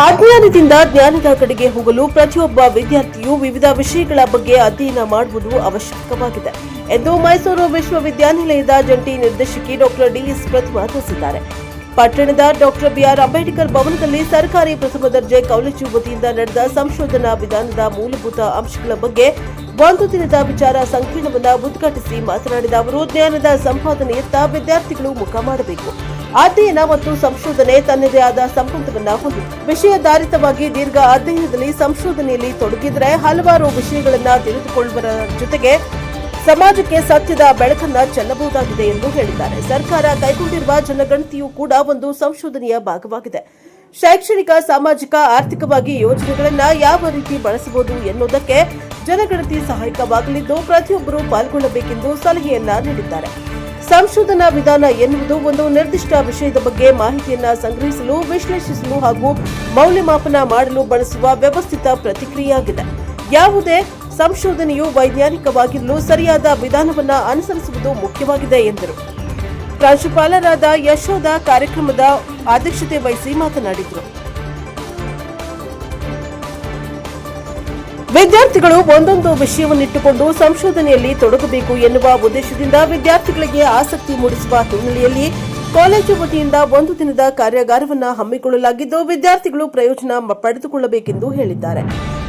ಅಜ್ಞಾನದಿಂದ ಜ್ಞಾನದ ಕಡೆಗೆ ಹೋಗಲು ಪ್ರತಿಯೊಬ್ಬ ವಿದ್ಯಾರ್ಥಿಯು ವಿವಿಧ ವಿಷಯಗಳ ಬಗ್ಗೆ ಅಧ್ಯಯನ ಮಾಡುವುದು ಅವಶ್ಯಕವಾಗಿದೆ ಎಂದು ಮೈಸೂರು ವಿಶ್ವವಿದ್ಯಾನಿಲಯದ ಜಂಟಿ ನಿರ್ದೇಶಕಿ ಡಾಕ್ಟರ್ ಡಿಎಸ್ ಪ್ರತಿಮಾ ತಿಳಿಸಿದ್ದಾರೆ. ಪಟ್ಟಣದ ಡಾಕ್ಟರ್ ಬಿಆರ್ ಅಂಬೇಡ್ಕರ್ ಭವನದಲ್ಲಿ ಸರ್ಕಾರಿ ಪ್ರಥಮ ದರ್ಜೆ ಕಾಲೇಜು ವತಿಯಿಂದ ನಡೆದ ಸಂಶೋಧನಾ ವಿಧಾನದ ಮೂಲಭೂತ ಅಂಶಗಳ ಬಗ್ಗೆ ಒಂದು ದಿನದ ವಿಚಾರ ಸಂಕಿರಣವನ್ನು ಉದ್ಘಾಟಿಸಿ ಮಾತನಾಡಿದ ಅವರು, ಜ್ಞಾನದ ಸಂಪಾದನೆಯತ್ತ ವಿದ್ಯಾರ್ಥಿಗಳು ಮುಖ ಮಾಡಬೇಕು. ಅಧ್ಯಯನ ಮತ್ತು ಸಂಶೋಧನೆ ತನ್ನದೇ ಆದ ಸಂಬಂಧವನ್ನ ಹೊಂದಿದೆ. ವಿಷಯಾಧಾರಿತವಾಗಿ ದೀರ್ಘ ಅಧ್ಯಯನದಲ್ಲಿ ಸಂಶೋಧನೆಯಲ್ಲಿ ತೊಡಗಿದ್ರೆ ಹಲವಾರು ವಿಷಯಗಳನ್ನ ತಿಳಿದುಕೊಳ್ಳುವುದರ ಜೊತೆಗೆ ಸಮಾಜಕ್ಕೆ ಸತ್ಯದ ಬೆಳಕನ್ನ ಚೆಲ್ಲಬಹುದಾಗಿದೆ ಎಂದು ಹೇಳಿದ್ದಾರೆ. ಸರ್ಕಾರ ಕೈಗೊಂಡಿರುವ ಜನಗಣತಿಯೂ ಕೂಡ ಒಂದು ಸಂಶೋಧನೆಯ ಭಾಗವಾಗಿದೆ. ಶೈಕ್ಷಣಿಕ, ಸಾಮಾಜಿಕ, ಆರ್ಥಿಕವಾಗಿ ಯೋಜನೆಗಳನ್ನ ಯಾವ ರೀತಿ ಬಳಸಬಹುದು ಎನ್ನುವುದಕ್ಕೆ ಜನಗಣತಿ ಸಹಾಯಕವಾಗಲಿದ್ದು ಪ್ರತಿಯೊಬ್ಬರೂ ಪಾಲ್ಗೊಳ್ಳಬೇಕೆಂದು ಸಲಹೆಯನ್ನ ನೀಡಿದ್ದಾರೆ. ಸಂಶೋಧನಾ ವಿಧಾನ ಎನ್ನುವುದು ಒಂದು ನಿರ್ದಿಷ್ಟ ವಿಷಯದ ಬಗ್ಗೆ ಮಾಹಿತಿಯನ್ನ ಸಂಗ್ರಹಿಸಲು, ವಿಶ್ಲೇಷಿಸಲು ಹಾಗೂ ಮೌಲ್ಯಮಾಪನ ಮಾಡಲು ಬಳಸುವ ವ್ಯವಸ್ಥಿತ ಪ್ರತಿಕ್ರಿಯೆಯಾಗಿದೆ. ಯಾವುದೇ ಸಂಶೋಧನೆಯು ವೈಜ್ಞಾನಿಕವಾಗಿರಲು ಸರಿಯಾದ ವಿಧಾನವನ್ನ ಅನುಸರಿಸುವುದು ಮುಖ್ಯವಾಗಿದೆ ಎಂದರು. ಪ್ರಾಂಶುಪಾಲರಾದ ಯಶೋಧ ಕಾರ್ಯಕ್ರಮದ ಅಧ್ಯಕ್ಷತೆ ವಹಿಸಿ ಮಾತನಾಡಿದರು. ವಿದ್ಯಾರ್ಥಿಗಳು ಒಂದೊಂದು ವಿಷಯವನ್ನಿಟ್ಟುಕೊಂಡು ಸಂಶೋಧನೆಯಲ್ಲಿ ತೊಡಗಬೇಕು ಎನ್ನುವ ಉದ್ದೇಶದಿಂದ ವಿದ್ಯಾರ್ಥಿಗಳಿಗೆ ಆಸಕ್ತಿ ಮೂಡಿಸುವ ಹಿನ್ನೆಲೆಯಲ್ಲಿ ಕಾಲೇಜು ವತಿಯಿಂದ ಒಂದು ದಿನದ ಕಾರ್ಯಾಗಾರವನ್ನು ಹಮ್ಮಿಕೊಳ್ಳಲಾಗಿದ್ದು ವಿದ್ಯಾರ್ಥಿಗಳು ಪ್ರಯೋಜನ ಪಡೆದುಕೊಳ್ಳಬೇಕೆಂದು ಹೇಳಿದ್ದಾರೆ.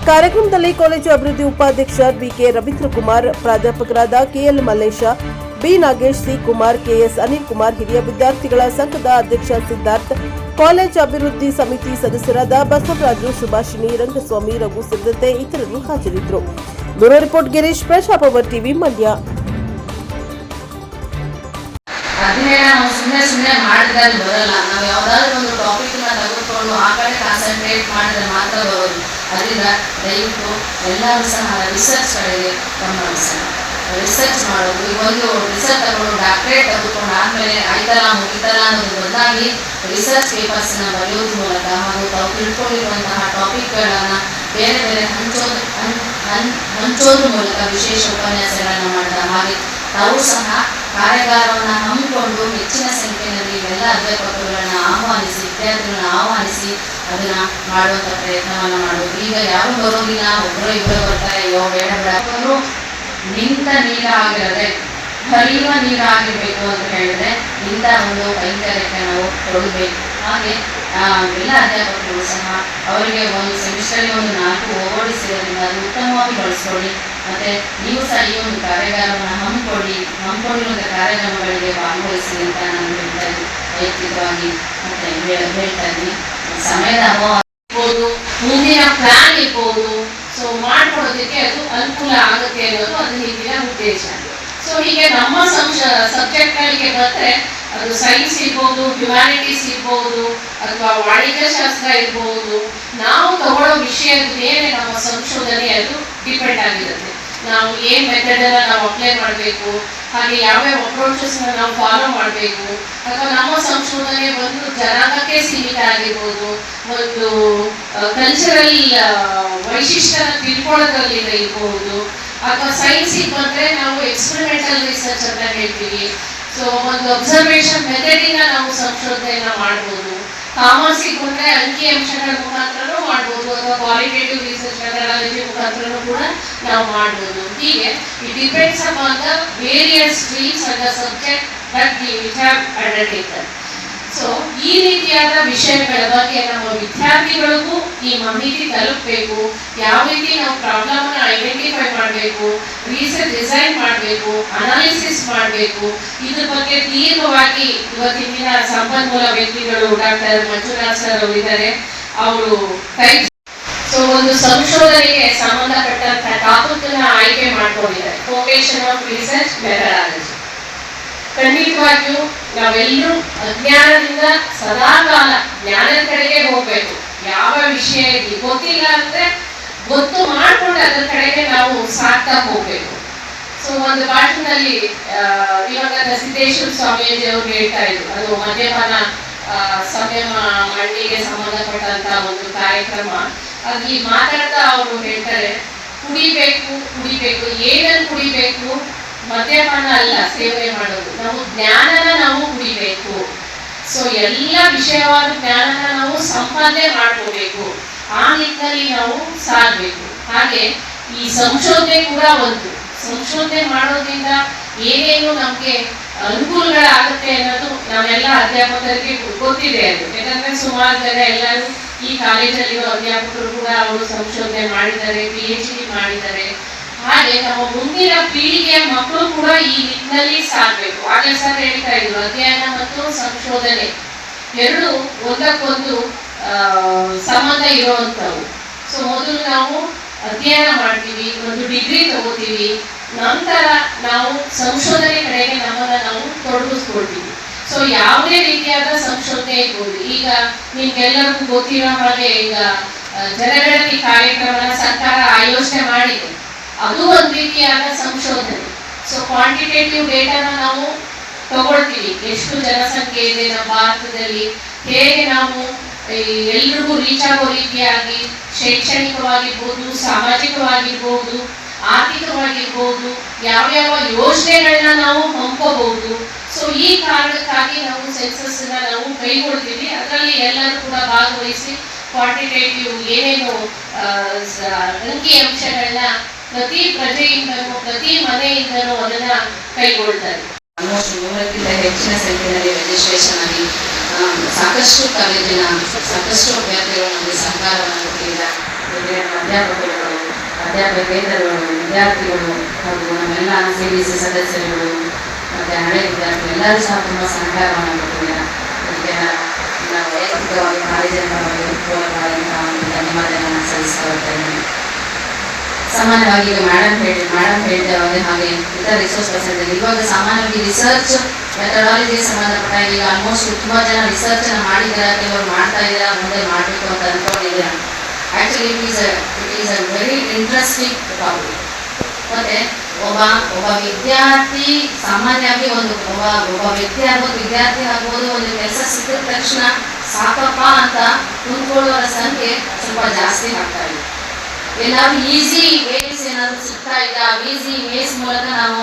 ಕಾರ್ಯಕ್ರಮದಲ್ಲಿ ಕಾಲೇಜು ಅಭಿವೃದ್ಧಿ ಉಪಾಧ್ಯಕ್ಷ ಬಿಕೆ ರವೀಂದ್ರ ಕುಮಾರ್, ಪ್ರಾಧ್ಯಾಪಕರಾದ K L Mallesha, B Nagesh, C Kumar, K S Anil Kumar, ಹಿರಿಯ ವಿದ್ಯಾರ್ಥಿಗಳ ಸಂಘದ ಅಧ್ಯಕ್ಷ ಸಿದ್ಧಾರ್ಥ್, ಕಾಲೇಜ್ ಅಭಿವೃದ್ಧಿ ಸಮಿತಿ ಸದಸ್ಯರಾದ ಬಸವರಾಜು, ಸುಭಾಷಿಣಿ, ರಂಗಸ್ವಾಮಿ, ರಘು ಸೇರಿದಂತೆ ಇತರರು ಹಾಜರಿದ್ದರು. Bureau report Girish, Praja power TV, Mandya. ಅಧ್ಯಯನ ನಾವು ಸುಮ್ಮನೆ ಮಾಡಿದ್ರೆ ಬರಲ್ಲ. ನಾವು ಯಾವ್ದಾದ್ರು ಒಂದು ಟಾಪಿಕ್ ತೆಗೆದುಕೊಂಡು ಆ ಕಡೆ ಕಾನ್ಸಂಟ್ರೇಟ್ ಮಾಡಿದ್ರೆ ಮಾತ್ರ ಬರೋದು. ಅದರಿಂದ ದಯವಿಟ್ಟು ಎಲ್ಲರೂ ಸಹ ರಿಸರ್ಚ್ ಕಡೆಗೆ ಗಮನ ಹರಿಸೋಣ. ರಿಸರ್ಚ್ ಮಾಡೋದು, ಈ ಒಂದು ರಿಸರ್ಚ್ ತಗೊಂಡು ಡಾಕ್ಟರೇಟ್ ತೆಗೆದುಕೊಂಡು ಆದಮೇಲೆ ಆಯ್ತಲ್ಲ ಮುಗಿತಲ್ಲ ಅನ್ನೋದು ಬದಲಾಗಿ ರಿಸರ್ಚ್ ಪೇಪರ್ಸ್ನ ಬರೆಯೋದ್ರ ಮೂಲಕ ಹಾಗೂ ತಾವು ತಿಳ್ಕೊಂಡಿರುವಂತಹ ಟಾಪಿಕ್ಗಳನ್ನು ಬೇರೆ ಬೇರೆ ಹಂಚೋದ್ರ ಮೂಲಕ ವಿಶೇಷ ಉಪನ್ಯಾಸಗಳನ್ನು ಮಾಡಿದ ಹಾಗೆ ತಾವು ಸಹ ಕಾರ್ಯಾಗಾರವನ್ನು ಹಮ್ಮಿಕೊಂಡು ಹೆಚ್ಚಿನ ಸಂಖ್ಯೆಯಲ್ಲಿ ಎಲ್ಲ ಅಧ್ಯಾಪಕರುಗಳನ್ನು ಆಹ್ವಾನಿಸಿ, ವಿದ್ಯಾರ್ಥಿಗಳನ್ನು ಆಹ್ವಾನಿಸಿ ಅದನ್ನು ಮಾಡುವಂಥ ಪ್ರಯತ್ನವನ್ನು ಮಾಡೋದು. ಈಗ ಯಾರು ಬರೋದಿಲ್ಲ, ಒಬ್ಬರು ಇಬ್ಬರು ಬರ್ತಾರೆ, ಅಯ್ಯೋ ಬೇಡ ಬೇಡ, ನಿಂತ ನೀರಾಗಿರದೆ ಹರಿಯುವ ನೀರಾಗಿರಬೇಕು ಅಂತ ಹೇಳಿದ್ರೆ ಇಂಥ ಒಂದು ಕೈಂಕರ್ಯಕ್ಕೆ ನಾವು ತೊಡಗಬೇಕು. ಹಾಗೆ ಎಲ್ಲ ಅಧ್ಯಾಪಕರು ಸಹ ಅವರಿಗೆ ಒಂದು ಸೆಮಿಸ್ಟರ್ಗೆ ಒಂದು 4 ಓಡಿಸಿರೋದ್ರಿಂದ ಅದು ಉತ್ತಮವಾಗಿ ಬಳಸ್ಕೊಳ್ಳಿ. ಮತ್ತು ನೀವು ಸಹ ಈ ಒಂದು ಕಾರ್ಯಾಗಾರವನ್ನು ಹಮ್ಮಿಕೊಂಡಿರುವಂಥ ಕಾರ್ಯಕ್ರಮಗಳಿಗೆ ಭಾಗವಹಿಸಿ ಅಂತ ನಾನು ವೈಯಕ್ತಿಕವಾಗಿ ಮತ್ತೆ ಹೇಳ್ತಾ ಇದ್ದೀನಿ. ಸಮಯದ ಅಭಾವ ಇರ್ಬೋದು, ಮುಂದಿನ ಪ್ಲಾನ್ ಇರ್ಬೋದು, ಸೊ ಮಾಡ್ಕೊಡೋದಕ್ಕೆ ಅದು ಅನುಕೂಲ ಆಗುತ್ತೆ ಅನ್ನೋದು ಅದು ಹಿಂದಿನ ಉದ್ದೇಶ. ಸೊ ಹೀಗೆ ನಮ್ಮ ಸಬ್ಜೆಕ್ಟ್ಗಳಿಗೆ ಬಂದರೆ ಅದು ಸೈನ್ಸ್ ಇರ್ಬೋದು, ಹ್ಯುಮ್ಯಾನಿಟೀಸ್ ಇರ್ಬೋದು, ಅಥವಾ ವಾಣಿಜ್ಯಶಾಸ್ತ್ರ ಇರ್ಬೋದು, ನಾವು ತಗೊಳ್ಳೋ ವಿಷಯದ ಮೇಲೆ ನಮ್ಮ ಸಂಶೋಧನೆ ಅದು ಡಿಪೆಂಡ್ ಆಗಿರುತ್ತೆ. ನಾವು ಏನು ಮೆಥಡನ್ನು ನಾವು ಅಪ್ಲೈ ಮಾಡಬೇಕು, ಹಾಗೆ ಯಾವ್ಯಾವ ಅಪ್ರೋಚಸ್ನ ನಾವು ಫಾಲೋ ಮಾಡಬೇಕು, ಅಥವಾ ನಮ್ಮ ಸಂಶೋಧನೆ ಒಂದು ಜನಾಂಗಕ್ಕೆ ಸೀಮಿತ ಆಗಿರ್ಬೋದು, ಒಂದು ಕಲ್ಚರಲ್ ವೈಶಿಷ್ಟ್ಯನ ತಿಳ್ಕೊಳ್ಳೋದ್ರಲ್ಲಿ ಇರ್ಬೋದು, ಅಥವಾ ಸೈನ್ಸಿಗೆ ಬಂದರೆ ನಾವು ಎಕ್ಸ್ಪೆರಿಮೆಂಟಲ್ ರಿಸರ್ಚ್ ಅಂತ ಹೇಳ್ತೀವಿ. ಸೊ ಒಂದು ಅಬ್ಸರ್ವೇಷನ್ ಮೆಥಡಿಂದ ನಾವು ಸಂಶೋಧನೆಯನ್ನು ಮಾಡ್ಬೋದು. ಕಾಮರ್ಸಿಗೆ ಬಂದರೆ ಅಂಕಿ ಅಂಶಗಳ ಮುಖಾಂತರನೂ ಮಾಡ್ಬೋದು, ಅಥವಾ ಕ್ವಾಲಿಟೇಟಿವ್ ರಿಸರ್ಚ್ ಮೆಥಡಾಲಜಿ ಮುಖಾಂತರನೂ ಕೂಡ ನಾವು ಮಾಡ್ಬೋದು. ಹೀಗೆ it depends upon the various streams and the subject that we have undertaken. So ಈ ರೀತಿಯಾದ ವಿಷಯಗಳ ಬಗ್ಗೆ ನಮ್ಮ ವಿದ್ಯಾರ್ಥಿಗಳಿಗೂ ಈ ಮಾಹಿತಿ ತಲುಪಬೇಕು. ಯಾವ ರೀತಿ ನಾವು ಪ್ರಾಬ್ಲಮ್ನ ಐಡೆಂಟಿಫೈ ಮಾಡಬೇಕು, ರಿಸರ್ಚ್ ಡಿಸೈನ್ ಮಾಡಬೇಕು, ಅನಾಲಿಸಿಸ್ ಮಾಡಬೇಕು, ಇದ್ರ ಬಗ್ಗೆ ದೀರ್ಘವಾಗಿ ಇವತ್ತಿನ ಸಂಪನ್ಮೂಲ ವ್ಯಕ್ತಿಗಳು ಡಾಕ್ಟರ್ ಮಂಜುನಾಥ್ ಸರ್ ಅವರು ಇದ್ದಾರೆ, ಅವರು ಸೊ ಒಂದು ಸಂಶೋಧನೆಗೆ ಸಂಬಂಧಪಟ್ಟಂತ ಟಾಪಿಕ್ ಆಯ್ಕೆ ಮಾಡ್ಕೊಂಡಿದ್ದಾರೆ. Foundation of research methodology. ಖಂಡಿತವಾಗಿಯೂ ನಾವೆಲ್ಲರೂ ಅಜ್ಞಾನದಿಂದ ಸದಾಕಾಲ ಜ್ಞಾನದ ಕಡೆಗೆ ಹೋಗ್ಬೇಕು. ಯಾವ ವಿಷಯ ಗೊತ್ತಿಲ್ಲ ಅಂದ್ರೆ ಗೊತ್ತು ಮಾಡ್ಕೊಂಡು ಅದರ ಕಡೆಗೆ ನಾವು ಸಾಕ್ತಾ ಹೋಗ್ಬೇಕು. ಸೊ ಒಂದು ಪಾಠದಲ್ಲಿ ದಿವಂಗತ ಸಿದ್ದೇಶ್ವರ ಸ್ವಾಮೀಜಿ ಅವರು ಹೇಳ್ತಾ ಇದ್ರು, ಅದು ಮದ್ಯಪಾನ ಸಂಯಮ ಮಂಡಿಗೆ ಸಂಬಂಧಪಟ್ಟಂತ ಒಂದು ಕಾರ್ಯಕ್ರಮ. ಅಲ್ಲಿ ಮಾತಾಡ್ತಾ ಅವರು ಹೇಳ್ತಾರೆ, ಕುಡಿಬೇಕು ಏನನ್ನು ಕುಡಿಬೇಕು, ಮದ್ಯಪಾನ ಅಲ್ಲ ಸೇವನೆ ಮಾಡೋದು, ನಾವು ಜ್ಞಾನನ ನಾವು ಕುಡಿಬೇಕು. ಸೊ ಎಲ್ಲ ವಿಷಯವಾದ ಜ್ಞಾನನ ನಾವು ಸಂಪಾದನೆ ಮಾಡ್ಕೋಬೇಕು. ಆ ನಿಟ್ಟಿನಲ್ಲಿ ನಾವು ಸಾಗಬೇಕು. ಹಾಗೆ ಈ ಸಂಶೋಧನೆ ಕೂಡ ಒಂದು. ಸಂಶೋಧನೆ ಮಾಡೋದ್ರಿಂದ ಏನೇನು ನಮಗೆ ಅನುಕೂಲಗಳಾಗುತ್ತೆ ಅನ್ನೋದು ನಾವೆಲ್ಲ ಅಧ್ಯಾಪಕರಿಗೆ ಗೊತ್ತಿದೆ. ಅದು ಯಾಕಂದ್ರೆ ಸುಮಾರು ಜನ ಎಲ್ಲರೂ ಈ ಕಾಲೇಜಲ್ಲಿರೋ ಅಧ್ಯಾಪಕರು ಕೂಡ ಅವರು ಸಂಶೋಧನೆ ಮಾಡಿದ್ದಾರೆ, PhD ಮಾಡಿದ್ದಾರೆ. ಹಾಗೆ ನಮ್ಮ ಮುಂದಿನ ಪೀಳಿಗೆಯ ಮಕ್ಕಳು ಕೂಡ ಈ ನಿಟ್ಟಿನಲ್ಲಿ ಸಾಗಬೇಕು. ಹಾಗೆ ಸರ್ ಹೇಳ್ತಾ ಇದ್ರು, ಅಧ್ಯಯನ ಮತ್ತು ಸಂಶೋಧನೆ ಎರಡು ಒಂದಕ್ಕೊಂದು ಸಂಬಂಧ ಇರುವಂಥವು. ಸೊ ಮೊದಲು ನಾವು ಅಧ್ಯಯನ ಮಾಡ್ತೀವಿ, ಒಂದು ಡಿಗ್ರಿ ತಗೋತೀವಿ, ನಂತರ ನಾವು ಸಂಶೋಧನೆ ಕಡೆಗೆ ನಮ್ಮನ್ನು ನಾವು ತೊಡಗಿಸ್ಕೊಳ್ತೀವಿ. ಸೊ ಯಾವುದೇ ರೀತಿಯಾದ ಸಂಶೋಧನೆ ಇರ್ಬೋದು. ಈಗ ನಿಮ್ಗೆಲ್ಲರಿಗೂ ಗೊತ್ತಿರೋ ಹಾಗೆ ಈಗ ಜನಗಣತಿ ಕಾರ್ಯಕ್ರಮನ ಸರ್ಕಾರ ಆಯೋಜನೆ ಮಾಡಿದೆ. ಅದು ಒಂದು ರೀತಿಯಾದ ಸಂಶೋಧನೆ. ಸೊ ಕ್ವಾಂಟಿಟೇಟಿವ್ ಡೇಟಾನ ನಾವು ತಗೊಳ್ತೀವಿ, ಎಷ್ಟು ಜನಸಂಖ್ಯೆ ಇದೆ ನಮ್ಮ ಭಾರತದಲ್ಲಿ, ಹೇಗೆ ನಾವು ಎಲ್ರಿಗೂ ರೀಚ್ ಆಗೋ ರೀತಿಯಾಗಿ ಶೈಕ್ಷಣಿಕವಾಗಿರ್ಬೋದು, ಸಾಮಾಜಿಕವಾಗಿರ್ಬೋದು, ಆರ್ಥಿಕವಾಗಿರ್ಬೋದು, ಯಾವ್ಯಾವ ಯೋಜನೆಗಳನ್ನ ನಾವು ಹಮ್ಕೋಬಹುದು. ಸೊ ಈ ಕಾರಣಕ್ಕಾಗಿ ನಾವು ಸೆನ್ಸಸ್ ನಾವು ಕೈಗೊಳ್ತೀವಿ. ಅದರಲ್ಲಿ ಎಲ್ಲರೂ ಕೂಡ ಭಾಗವಹಿಸಿ ಕ್ವಾಂಟಿಟೇಟಿವ್ ಏನೇನು ಅಂಕಿ ಅಂಶಗಳನ್ನ ಪ್ರತಿ ಪ್ರಜೆಯಿಂದನೂ ಪ್ರತಿ ಮನೆಯಿಂದನೂ ಅದನ್ನ ಕೈಗೊಳ್ತಾರೆ. ಆಲ್ಮೋಸ್ಟ್ 100ಕ್ಕಿಂತ ಹೆಚ್ಚಿನ ಸಂಖ್ಯೆಯಲ್ಲಿ ರಿಜಿಸ್ಟ್ರೇಷನ್ ಆಗಿ ಸಾಕಷ್ಟು ಕಾಲೇಜಿನ ಸಾಕಷ್ಟು ಅಭ್ಯರ್ಥಿಗಳು ನಮಗೆ ಸಹಕಾರವನ್ನು ಕೊಟ್ಟಿದ್ದಾರೆ. ಅಧ್ಯಾಪಕರುಗಳು, ಅಧ್ಯಾಪಕೇತರರು, ವಿದ್ಯಾರ್ಥಿಗಳು ಹಾಗೂ ನಮ್ಮೆಲ್ಲ CBC ಸದಸ್ಯರುಗಳು ಮತ್ತು ಹಳೆ ವಿದ್ಯಾರ್ಥಿಗಳು ಎಲ್ಲರೂ ಸಹ ತುಂಬ ಸಹಕಾರವನ್ನು ಕೊಟ್ಟಿದ್ದಾರೆ. ಅದಕ್ಕೆ ನಾವು ವೈಯಕ್ತಿಕವಾಗಿ ಕಾಲೇಜಿನ ಪರವಾಗಿ ಧನ್ಯವಾದಗಳನ್ನು ಸಲ್ಲಿಸ್ತಾ ಇದ್ದೇನೆ. ಸಾಮಾನ್ಯವಾಗಿ ಈಗ ಮೇಡಮ್ ಹೇಳಿದ್ದೇವೆ ಹಾಗೆ ಇತರ ರಿಸೋರ್ಸ್ ಪರ್ಸನ್ ಇವಾಗ ಸಾಮಾನ್ಯವಾಗಿ ರಿಸರ್ಚ್ ಮೆಥಡಾಲಜಿಗೆ ಸಂಬಂಧಪಟ್ಟ ಈಗ ಆಲ್ಮೋಸ್ಟ್ ತುಂಬ ಜನ ರಿಸರ್ಚ್ ಮಾಡಿದ್ದಾರೆ, ಕೆಲವರು ಮಾಡ್ತಾ ಇದ್ದಾರೆ, ಮುಂದೆ ಮಾಡಬೇಕು ಅಂತ ಅಂದ್ಕೊಂಡಿದ್ದೀರಾ. Actually it is a very interesting topic. ಮತ್ತೆ ಒಬ್ಬ ವಿದ್ಯಾರ್ಥಿ ಸಾಮಾನ್ಯವಾಗಿ ಒಬ್ಬ ವಿದ್ಯಾರ್ಥಿ ಆಗ್ಬೋದು, ಒಂದು ಕೆಲಸ ಸಿಕ್ಕಿದ ತಕ್ಷಣ ಸಾಕಪ್ಪ ಅಂತ ಕುಂತ್ಕೊಳ್ಳುವವರ ಸಂಖ್ಯೆ ಸ್ವಲ್ಪ ಜಾಸ್ತಿ ಆಗ್ತಾ ಇದೆ. ಏನಾದ್ರು ಈಸಿ ವೇಸ್ ಏನಾದ್ರು ಸಿಗ್ತಾ ಇದೆ, ಆ ಈಸಿ ವೇಸ್ ಮೂಲಕ ನಾವು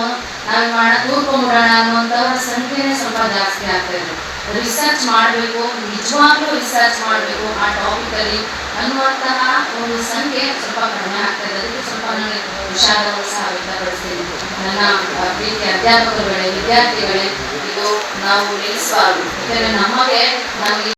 ಕೂರ್ಕೊಂಡ್ಬಿಡೋಣ ಅನ್ನುವಂಥವ್ರ ಸಂಖ್ಯೆನೇ ಸ್ವಲ್ಪ ಜಾಸ್ತಿ ಆಗ್ತಾ ಇದೆ. ರಿಸರ್ಚ್ ಮಾಡಬೇಕು, ನಿಜವಾಗ್ಲೂ ರಿಸರ್ಚ್ ಮಾಡಬೇಕು ಆ ಟಾಪಿಕಲ್ಲಿ ಅನ್ನುವಂತಹ ಒಂದು ಸಂಖ್ಯೆ ಸ್ವಲ್ಪ ಕಡಿಮೆ ಆಗ್ತಾ ಇದೆ. ಅದಕ್ಕೆ ಸ್ವಲ್ಪ ನನಗೆ ವಿಷಾದವನ್ನು ಸಹ ವ್ಯಕ್ತಪಡಿಸ್ತೀನಿ. ನನ್ನ ಪ್ರೀತಿ ಅಧ್ಯಾಪಕರುಗಳೇ, ವಿದ್ಯಾರ್ಥಿಗಳೇ, ಇದು ನಾವು ನಿಲ್ಲಿಸಬಾರ್ದು. ಯಾಕಂದರೆ ನಮಗೆ